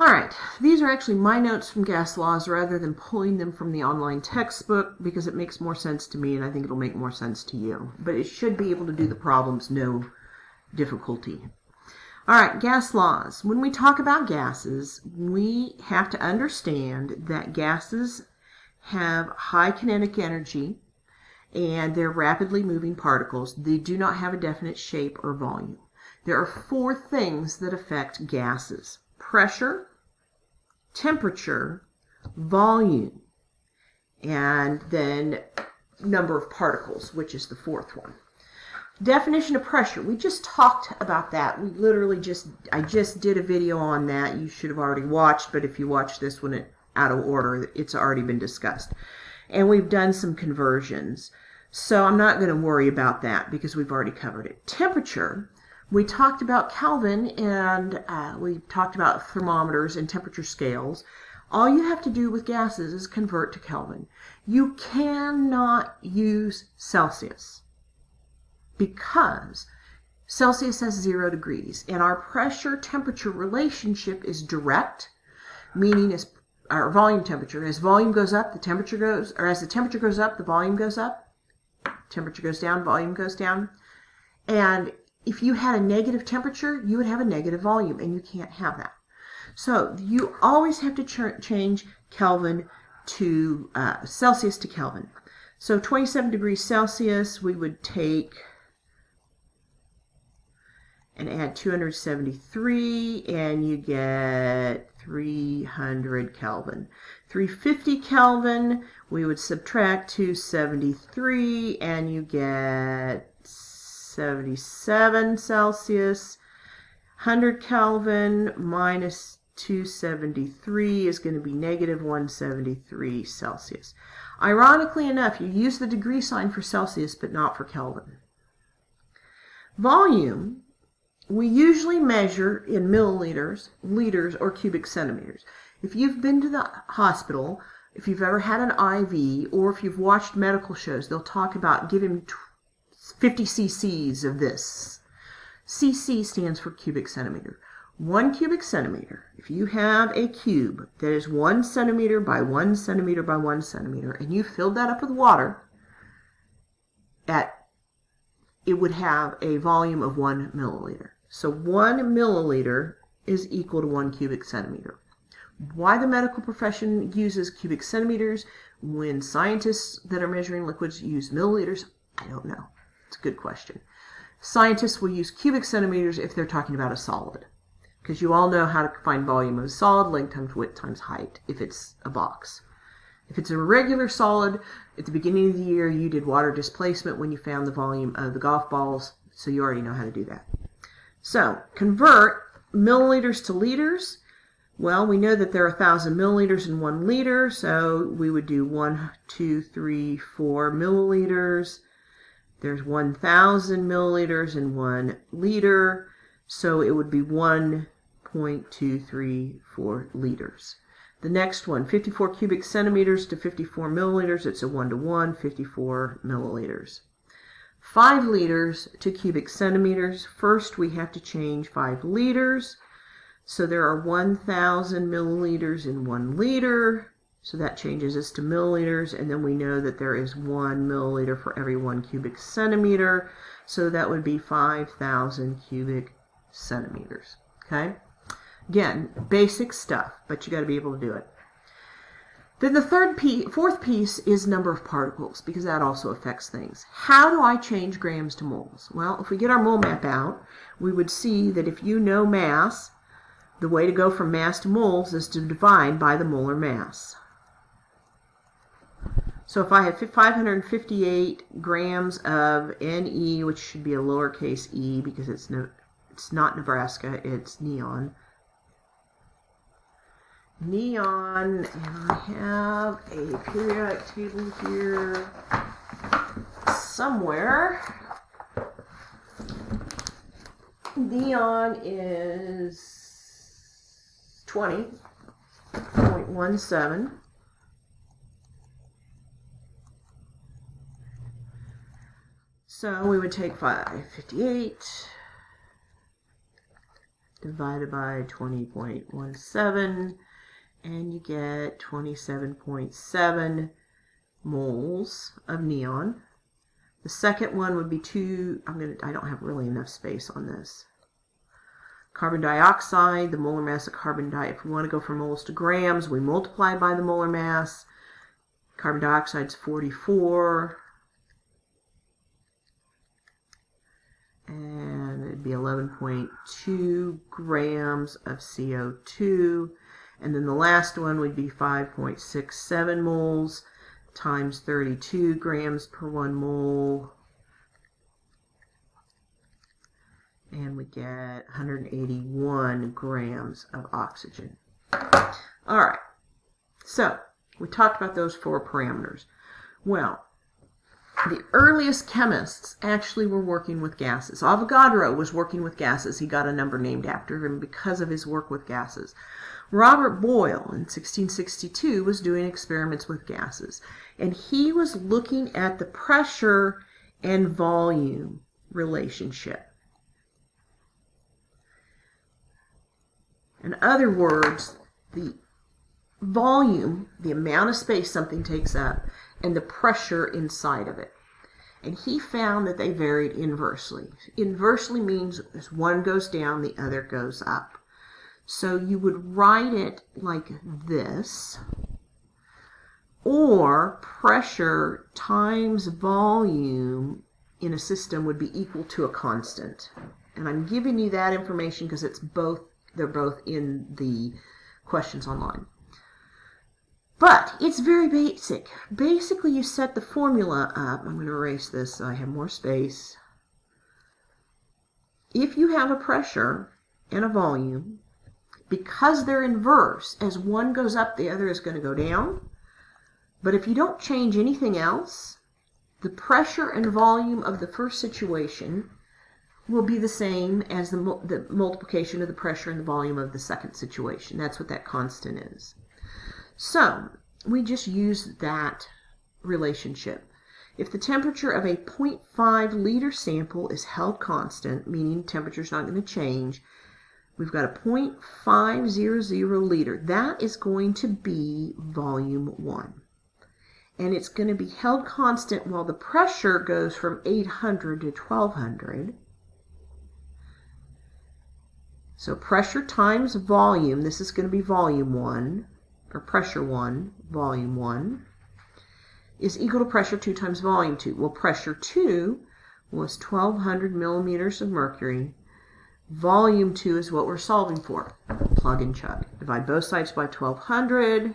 All right, these are actually my notes from gas laws rather than pulling them from the online textbook because it makes more sense to me and I think it'll make more sense to you. But it should be able to do the problems no difficulty. All right, gas laws. When we talk about gases, we have to understand that gases have high kinetic energy and they're rapidly moving particles. They do not have a definite shape or volume. There are 4 things that affect gases: pressure, temperature, volume, and then number of particles, which is the 4th one. Definition of pressure. We just talked about that. We literally I just did a video on that. You should have already watched, but if you watch this one out of order, it's already been discussed. And we've done some conversions. So I'm not going to worry about that because we've already covered it. Temperature. We talked about Kelvin and we talked about thermometers and temperature scales. All you have to do with gases is convert to Kelvin. You cannot use Celsius because Celsius has 0 degrees and our pressure-temperature relationship is direct, meaning as our volume temperature. As volume goes up, the temperature goes, or as the temperature goes up, the volume goes up. Temperature goes down, volume goes down. And if you had a negative temperature, you would have a negative volume, and you can't have that. So you always have to change Kelvin to Celsius to Kelvin. So 27 degrees Celsius, we would take and add 273, and you get 300 Kelvin. 350 Kelvin, we would subtract 273, and you get 77 Celsius. 100 Kelvin minus 273 is going to be negative 173 Celsius. Ironically enough, you use the degree sign for Celsius, but not for Kelvin. Volume, we usually measure in milliliters, liters, or cubic centimeters. If you've been to the hospital, if you've ever had an IV, or if you've watched medical shows, they'll talk about giving 50 cc's of this. cc stands for cubic centimeter. 1 cubic centimeter, if you have a cube that is 1 centimeter by 1 centimeter by 1 centimeter, and you filled that up with water, it would have a volume of 1 milliliter. So 1 milliliter is equal to 1 cubic centimeter. Why the medical profession uses cubic centimeters when scientists that are measuring liquids use milliliters, I don't know. It's a good question. Scientists will use cubic centimeters if they're talking about a solid, because you all know how to find volume of a solid: length times width times height, if it's a box. If it's a regular solid, at the beginning of the year you did water displacement when you found the volume of the golf balls, so you already know how to do that. So convert milliliters to liters. Well, we know that there are 1,000 milliliters in 1 liter, so we would do 1, 2, 3, 4 milliliters. There's 1,000 milliliters in 1 liter, so it would be 1.234 liters. The next one, 54 cubic centimeters to 54 milliliters, it's a 1-to-1, 54 milliliters. 5 liters to cubic centimeters. First, we have to change 5 liters. So there are 1,000 milliliters in 1 liter. So that changes us to milliliters. And then we know that there is 1 milliliter for every 1 cubic centimeter. So that would be 5,000 cubic centimeters. Okay? Again, basic stuff, but you got to be able to do it. Then the fourth piece is number of particles, because that also affects things. How do I change grams to moles? Well, if we get our mole map out, we would see that if you know mass, the way to go from mass to moles is to divide by the molar mass. So if I have 558 grams of Ne, which should be a lowercase e because it's not Nebraska, it's neon. Neon, and I have a periodic table here somewhere. Neon is 20.17. So we would take 558 divided by 20.17, and you get 27.7 moles of neon. The second one would be I don't have really enough space on this. Carbon dioxide, the molar mass of carbon dioxide, if we want to go from moles to grams, we multiply by the molar mass. Carbon dioxide is 44. And it'd be 11.2 grams of CO2. And then the last one would be 5.67 moles times 32 grams per 1 mole. And we get 181 grams of oxygen. All right, so we talked about those 4 parameters. Well, the earliest chemists actually were working with gases. Avogadro was working with gases. He got a number named after him because of his work with gases. Robert Boyle in 1662 was doing experiments with gases, and he was looking at the pressure and volume relationship. In other words, the volume, the amount of space something takes up, and the pressure inside of it. And he found that they varied inversely. Inversely means as one goes down, the other goes up. So you would write it like this, or pressure times volume in a system would be equal to a constant. And I'm giving you that information because they're both in the questions online. But it's very basic. Basically, you set the formula up. I'm going to erase this so I have more space. If you have a pressure and a volume, because they're inverse, as one goes up, the other is going to go down. But if you don't change anything else, the pressure and volume of the first situation will be the same as the multiplication of the pressure and the volume of the second situation. That's what that constant is. So we just use that relationship. If the temperature of a 0.5 liter sample is held constant, meaning temperature is not going to change, we've got a 0.500 liter. That is going to be volume 1. And it's going to be held constant while the pressure goes from 800 to 1200. So pressure times volume, this is going to be volume 1, or pressure 1, volume 1, is equal to pressure 2 times volume 2. Well, pressure 2 was 1200 millimeters of mercury. Volume 2 is what we're solving for. Plug and chug. Divide both sides by 1200,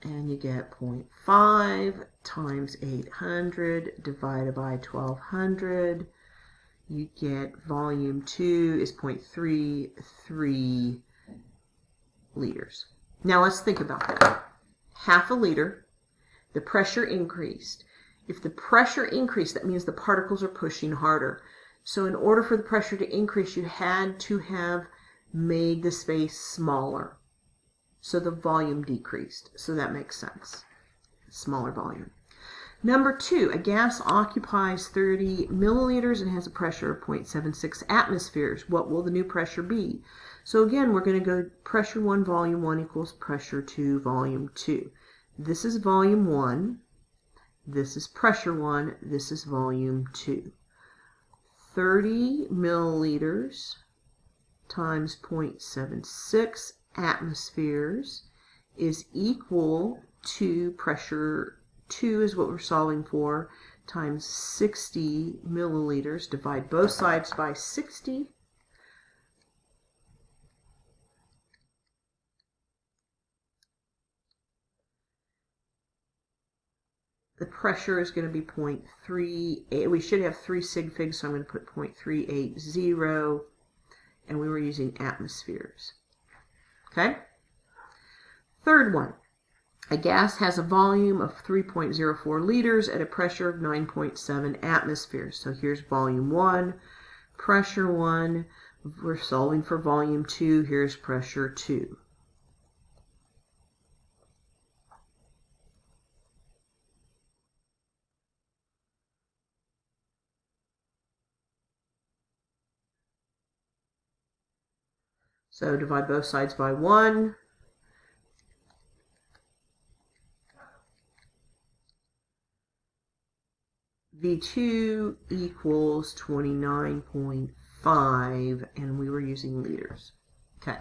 and you get 0.5 times 800 divided by 1200. You get volume 2 is 0.33 liters. Now let's think about that. Half a liter, the pressure increased. If the pressure increased, that means the particles are pushing harder. So in order for the pressure to increase, you had to have made the space smaller. So the volume decreased. So that makes sense. Smaller volume. Number 2, a gas occupies 30 milliliters and has a pressure of 0.76 atmospheres. What will the new pressure be? So again, we're going to go pressure 1, volume 1 equals pressure 2, volume 2. This is volume 1. This is pressure 1. This is volume 2. 30 milliliters times 0.76 atmospheres is equal to pressure 2 is what we're solving for, times 60 milliliters. Divide both sides by 60. The pressure is going to be 0.38. We should have 3 sig figs, so I'm going to put 0.380. And we were using atmospheres. Okay? Third one. A gas has a volume of 3.04 liters at a pressure of 9.7 atmospheres. So here's volume 1, pressure 1. We're solving for volume 2. Here's pressure 2. So divide both sides by 1. V2 equals 29.5, and we were using liters. Okay.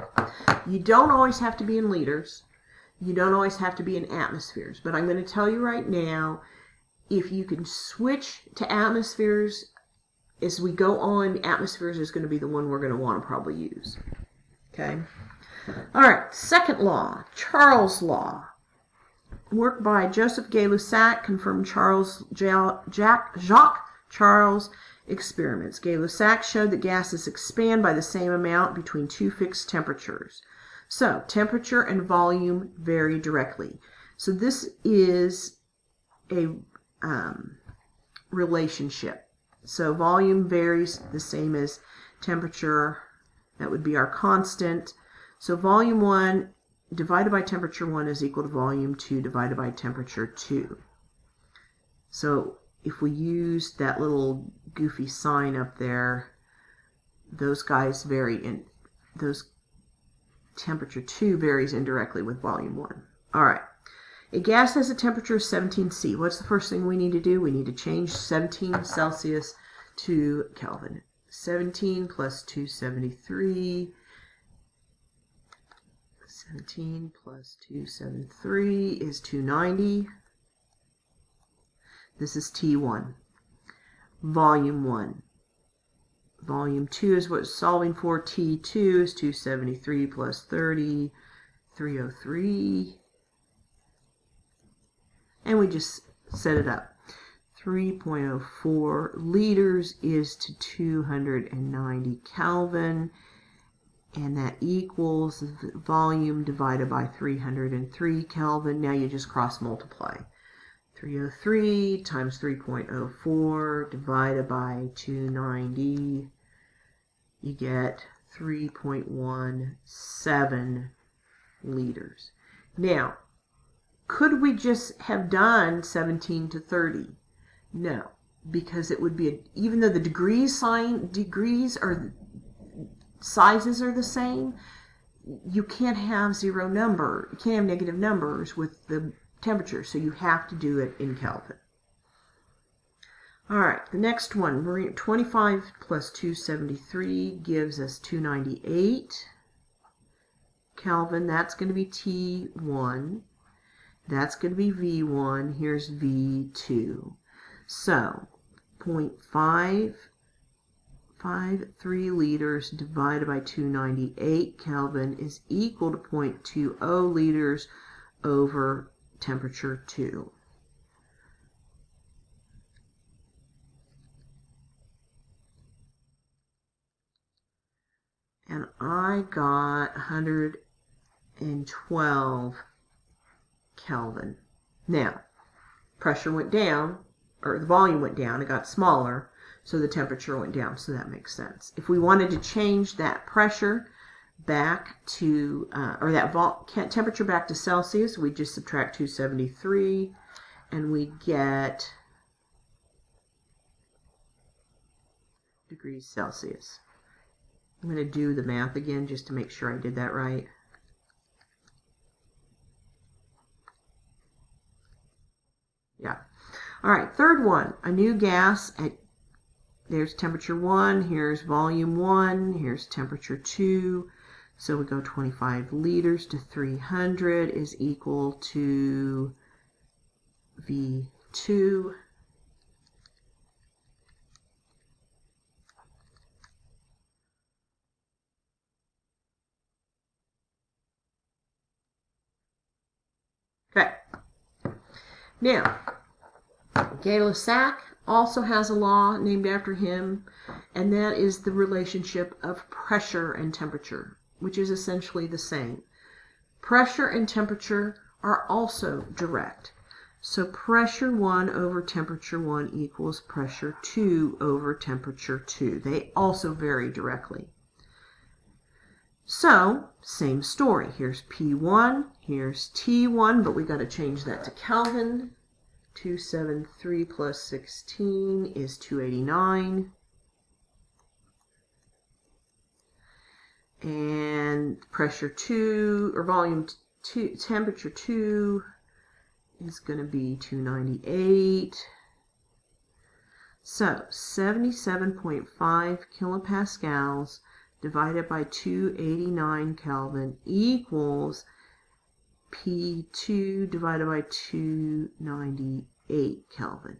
You don't always have to be in liters. You don't always have to be in atmospheres. But I'm going to tell you right now, if you can switch to atmospheres, as we go on, atmospheres is going to be the one we're going to want to probably use. Okay. All right. Second law, Charles' law. Work by Joseph Gay Lussac confirmed Jacques Charles experiments. Gay Lussac showed that gases expand by the same amount between two fixed temperatures. So temperature and volume vary directly. So this is a relationship. So volume varies the same as temperature. That would be our constant. So volume 1 divided by temperature 1 is equal to volume 2 divided by temperature 2. So if we use that little goofy sign up there, those guys vary in those. Temperature 2 varies indirectly with volume 1. All right. A gas has a temperature of 17 C. What's the first thing we need to do? We need to change 17 Celsius to Kelvin. 17 plus 273. 17 plus 273 is 290. This is T1. Volume 1. Volume 2 is what it's solving for. T2 is 273 plus 30, 303. And we just set it up. 3.04 liters is to 290 Kelvin. And that equals the volume divided by 303 Kelvin. Now you just cross multiply. 303 times 3.04 divided by 290. You get 3.17 liters. Now, could we just have done 17 to 30? No, because it would be, even though the degrees or sizes are the same, you can't have zero number. You can't have negative numbers with the temperature, so you have to do it in Kelvin. All right, the next one, 25 plus 273 gives us 298 Kelvin. That's going to be T1. That's going to be V1. Here's V2. So 0.553 liters divided by 298 Kelvin is equal to 0.20 liters over temperature 2. And I got 112 Kelvin. Now, pressure went down, or the volume went down, it got smaller, so the temperature went down, so that makes sense. If we wanted to change that pressure back to, or that temperature back to Celsius, we just subtract 273, and we get degrees Celsius. I'm going to do the math again just to make sure I did that right. Yeah. All right, third one, a new gas at, there's temperature 1, here's volume 1, here's temperature 2. So we go 25 liters to 300 is equal to V2. Okay. Now, Gay-Lussac also has a law named after him, and that is the relationship of pressure and temperature, which is essentially the same. Pressure and temperature are also direct. So pressure 1 over temperature 1 equals pressure 2 over temperature 2. They also vary directly. So, same story. Here's P1, here's T1, but we got to change that to Kelvin. 273 plus 16 is 289. And pressure 2, or volume 2, temperature 2 is going to be 298. So 77.5 kilopascals divided by 289 Kelvin equals P2 divided by 298 Kelvin.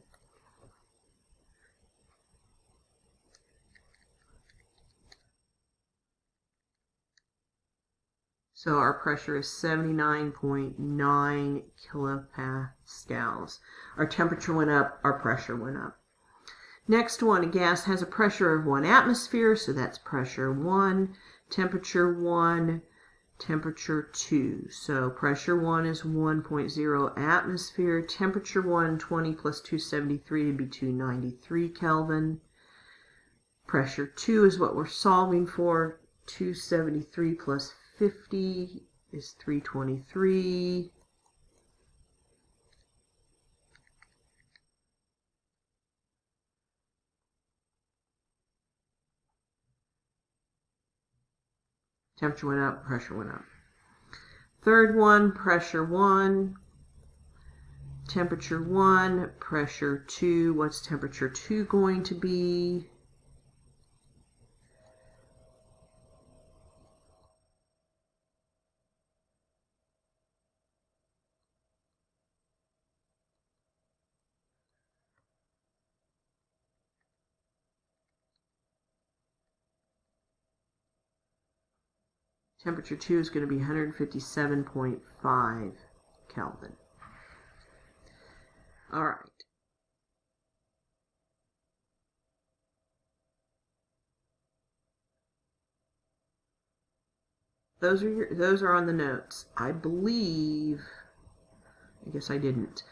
So our pressure is 79.9 kilopascals. Our temperature went up, our pressure went up. Next one, a gas has a pressure of 1 atmosphere, so that's pressure 1, temperature 1, temperature 2. So pressure 1 is 1.0 atmosphere, temperature 1, 20 plus 273 would be 293 Kelvin. Pressure 2 is what we're solving for. 273 plus 50 is 323. Temperature went up, pressure went up. Third one, pressure 1, temperature 1, pressure 2. What's temperature 2 going to be? Temperature 2 is going to be 157.5 Kelvin. All right. Those are on the notes. I believe, I guess I didn't.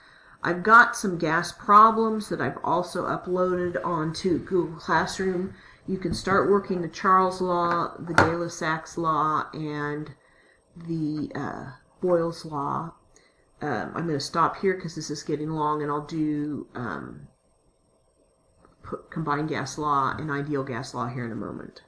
I've got some gas problems that I've also uploaded onto Google Classroom. You can start working the Charles law, the Lussac law, and the Boyles law. I'm going to stop here because this is getting long, and I'll do combined gas law and ideal gas law here in a moment.